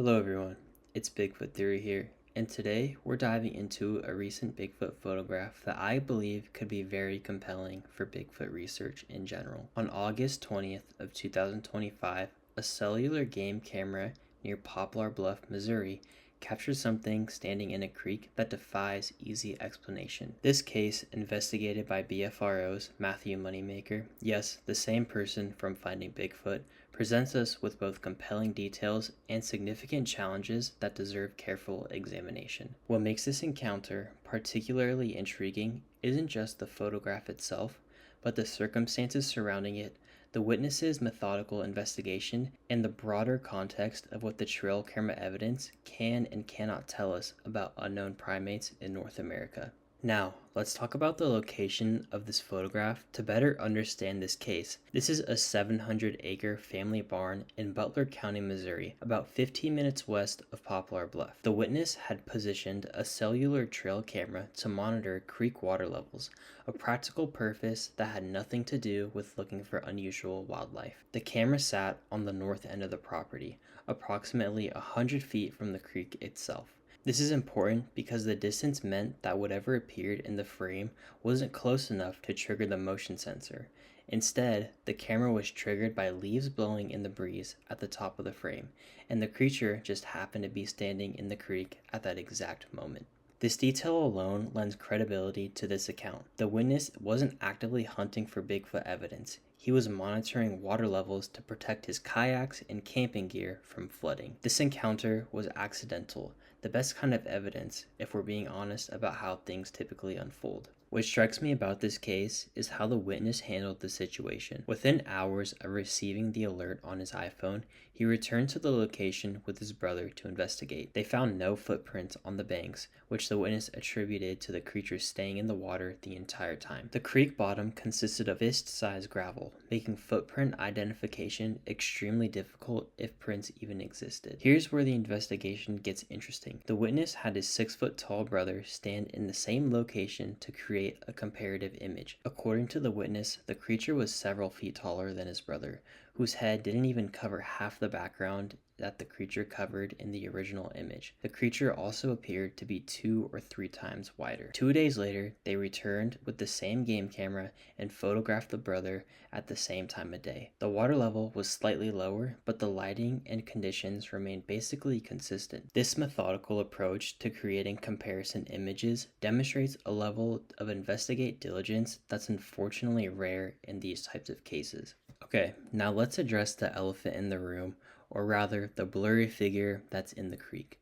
Hello everyone, it's Bigfoot Theory here, and today we're diving into a recent Bigfoot photograph that I believe could be very compelling for Bigfoot research in general. On August 20th of 2025, a cellular game camera near Poplar Bluff, Missouri captured something standing in a creek that defies easy explanation. This case, investigated by BFRO's Matthew Moneymaker, yes, the same person from Finding Bigfoot, presents us with both compelling details and significant challenges that deserve careful examination. What makes this encounter particularly intriguing isn't just the photograph itself, but the circumstances surrounding it, the witnesses' methodical investigation, and the broader context of what the trail camera evidence can and cannot tell us about unknown primates in North America. Now, let's talk about the location of this photograph to better understand this case. This is a 700-acre family barn in Butler County, Missouri, about 15 minutes west of Poplar Bluff. The witness had positioned a cellular trail camera to monitor creek water levels, a practical purpose that had nothing to do with looking for unusual wildlife. The camera sat on the north end of the property, approximately 100 feet from the creek itself. This is important because the distance meant that whatever appeared in the frame wasn't close enough to trigger the motion sensor. Instead, the camera was triggered by leaves blowing in the breeze at the top of the frame, and the creature just happened to be standing in the creek at that exact moment. This detail alone lends credibility to this account. The witness wasn't actively hunting for Bigfoot evidence. He was monitoring water levels to protect his kayaks and camping gear from flooding. This encounter was accidental, the best kind of evidence if we're being honest about how things typically unfold. What strikes me about this case is how the witness handled the situation. Within hours of receiving the alert on his iPhone, he returned to the location with his brother to investigate. They found no footprints on the banks, which the witness attributed to the creature staying in the water the entire time. The creek bottom consisted of fist-sized gravel, making footprint identification extremely difficult if prints even existed. Here's where the investigation gets interesting. The witness had his 6-foot-tall brother stand in the same location to create a comparative image. According to the witness, the creature was several feet taller than his brother, whose head didn't even cover half the background that the creature covered in the original image. The creature also appeared to be 2 or 3 times wider. 2 days later, they returned with the same game camera and photographed the brother at the same time of day. The water level was slightly lower, but the lighting and conditions remained basically consistent. This methodical approach to creating comparison images demonstrates a level of investigate diligence that's unfortunately rare in these types of cases. Okay, now let's address the elephant in the room, or rather the blurry figure that's in the creek.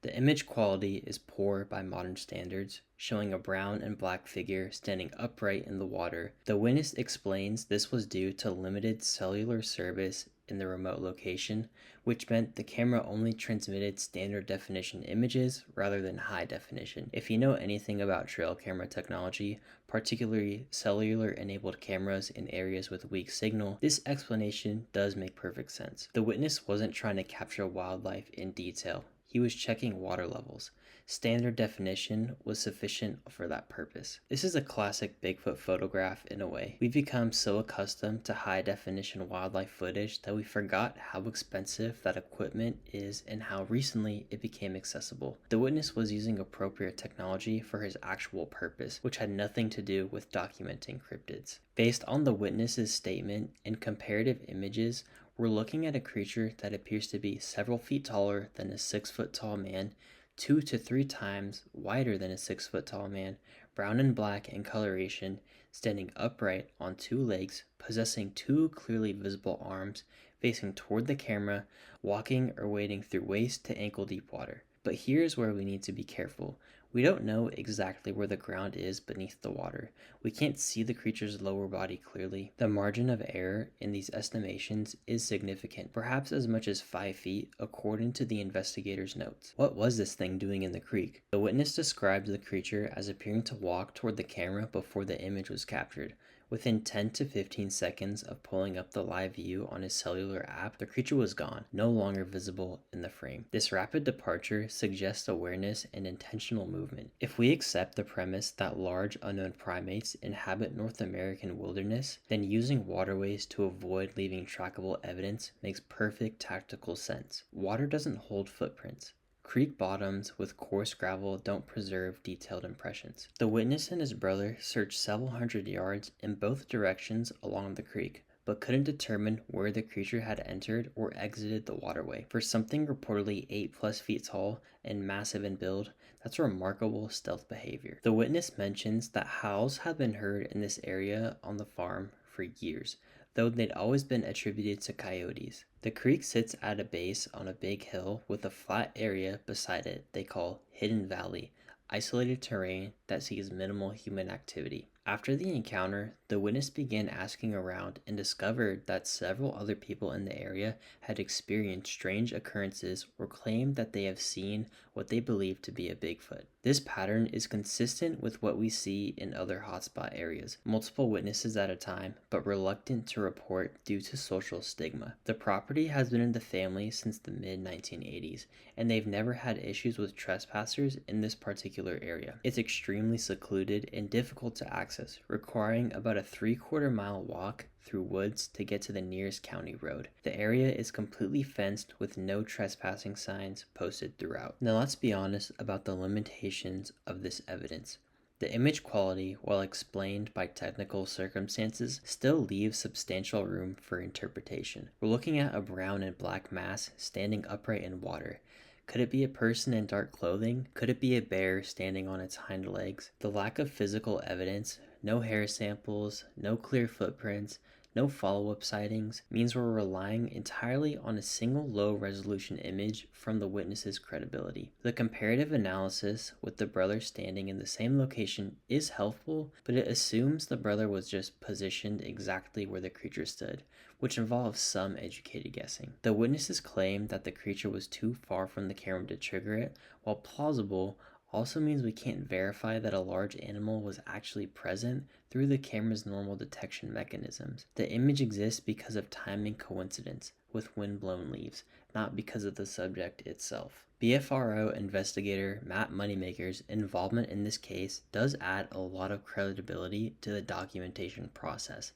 The image quality is poor by modern standards, showing a brown and black figure standing upright in the water. The witness explains this was due to limited cellular service in the remote location, which meant the camera only transmitted standard definition images rather than high definition. If you know anything about trail camera technology, particularly cellular enabled cameras in areas with weak signal, this explanation does make perfect sense. The witness wasn't trying to capture wildlife in detail. He was checking water levels. Standard definition was sufficient for that purpose. This is a classic Bigfoot photograph in a way. We've become so accustomed to high definition wildlife footage that we forgot how expensive that equipment is and how recently it became accessible. The witness was using appropriate technology for his actual purpose, which had nothing to do with documenting cryptids. Based on the witness's statement and comparative images, we're looking at a creature that appears to be several feet taller than a 6-foot-tall man, 2 to 3 times wider than a 6-foot-tall man, brown and black in coloration, standing upright on 2 legs, possessing 2 clearly visible arms, facing toward the camera, walking or wading through waist to ankle deep water. But here's where we need to be careful. We don't know exactly where the ground is beneath the water. We can't see the creature's lower body clearly. The margin of error in these estimations is significant, perhaps as much as 5 feet, according to the investigator's notes. What was this thing doing in the creek? The witness described the creature as appearing to walk toward the camera before the image was captured, Within 10 to 15 seconds of pulling up the live view on his cellular app, the creature was gone, no longer visible in the frame. This rapid departure suggests awareness and intentional movement. If we accept the premise that large unknown primates inhabit North American wilderness, then using waterways to avoid leaving trackable evidence makes perfect tactical sense. Water doesn't hold footprints. Creek bottoms with coarse gravel don't preserve detailed impressions. The witness and his brother searched several hundred yards in both directions along the creek, but couldn't determine where the creature had entered or exited the waterway. For something reportedly 8+ feet tall and massive in build, that's remarkable stealth behavior. The witness mentions that howls have been heard in this area on the farm for years, though they'd always been attributed to coyotes. The creek sits at a base on a big hill with a flat area beside it they call Hidden Valley, isolated terrain that sees minimal human activity. After the encounter, the witness began asking around and discovered that several other people in the area had experienced strange occurrences or claimed that they have seen what they believe to be a Bigfoot. This pattern is consistent with what we see in other hotspot areas, multiple witnesses at a time, but reluctant to report due to social stigma. The property has been in the family since the mid-1980s, and they've never had issues with trespassers in this particular area. It's extremely secluded and difficult to access, requiring about a 3/4 mile walk through woods to get to the nearest county road. The area is completely fenced with no trespassing signs posted throughout. Now let's be honest about the limitations of this evidence. The image quality, while explained by technical circumstances, still leaves substantial room for interpretation. We're looking at a brown and black mass standing upright in water. Could it be a person in dark clothing? Could it be a bear standing on its hind legs? The lack of physical evidence, no hair samples, no clear footprints, no follow-up sightings, means we're relying entirely on a single low-resolution image from the witness's credibility. The comparative analysis with the brother standing in the same location is helpful, but it assumes the brother was just positioned exactly where the creature stood, which involves some educated guessing. The witnesses claim that the creature was too far from the camera to trigger it, while plausible also means we can't verify that a large animal was actually present through the camera's normal detection mechanisms. The image exists because of timing coincidence with wind-blown leaves, not because of the subject itself. BFRO investigator Matt Moneymaker's involvement in this case does add a lot of credibility to the documentation process.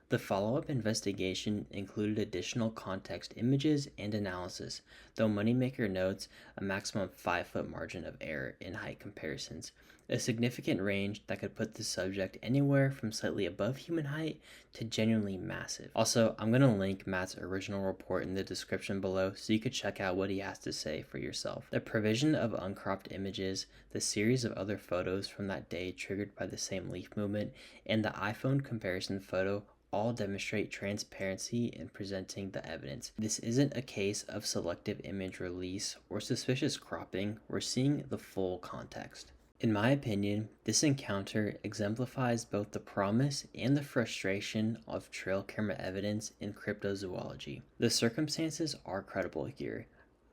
The follow-up investigation included additional context images and analysis, though Moneymaker notes a maximum 5-foot margin of error in height comparisons, a significant range that could put the subject anywhere from slightly above human height to genuinely massive. Also, I'm going to link Matt's original report in the description below so you could check out what he has to say for yourself. The provision of uncropped images, the series of other photos from that day triggered by the same leaf movement, and the iPhone comparison photo all demonstrate transparency in presenting the evidence. This isn't a case of selective image release or suspicious cropping. We're seeing the full context. In my opinion, this encounter exemplifies both the promise and the frustration of trail camera evidence in cryptozoology. The circumstances are credible here.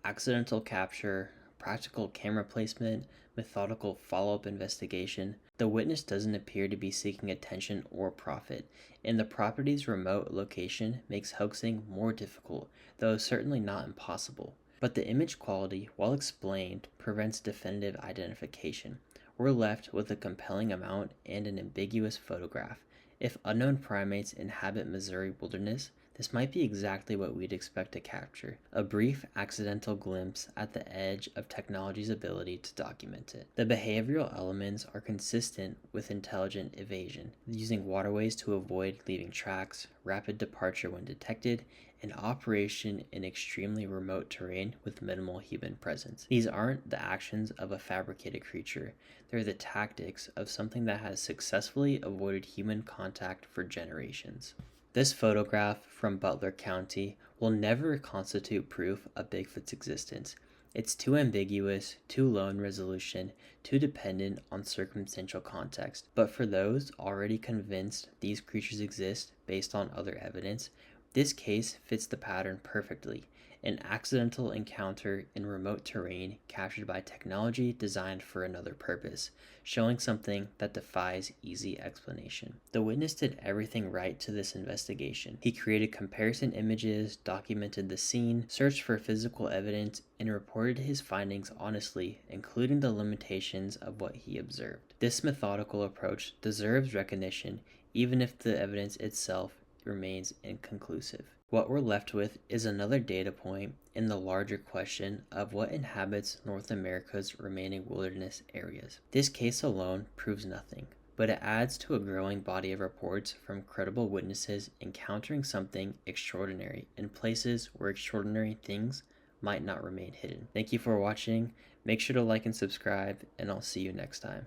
Accidental capture, practical camera placement, methodical follow-up investigation. The witness doesn't appear to be seeking attention or profit, and the property's remote location makes hoaxing more difficult, though certainly not impossible. But the image quality, while explained, prevents definitive identification. We're left with a compelling amount and an ambiguous photograph. If unknown primates inhabit Missouri wilderness, this might be exactly what we'd expect to capture, a brief accidental glimpse at the edge of technology's ability to document it. The behavioral elements are consistent with intelligent evasion, using waterways to avoid leaving tracks, rapid departure when detected, and operation in extremely remote terrain with minimal human presence. These aren't the actions of a fabricated creature, they're the tactics of something that has successfully avoided human contact for generations. This photograph from Butler County will never constitute proof of Bigfoot's existence. It's too ambiguous, too low in resolution, too dependent on circumstantial context. But for those already convinced these creatures exist based on other evidence, this case fits the pattern perfectly. an accidental encounter in remote terrain captured by technology designed for another purpose, showing something that defies easy explanation. The witness did everything right to this investigation. He created comparison images, documented the scene, searched for physical evidence, and reported his findings honestly, including the limitations of what he observed. This methodical approach deserves recognition, even if the evidence itself remains inconclusive. What we're left with is another data point in the larger question of what inhabits North America's remaining wilderness areas. This case alone proves nothing, but it adds to a growing body of reports from credible witnesses encountering something extraordinary in places where extraordinary things might not remain hidden. Thank you for watching. Make sure to like and subscribe, and I'll see you next time.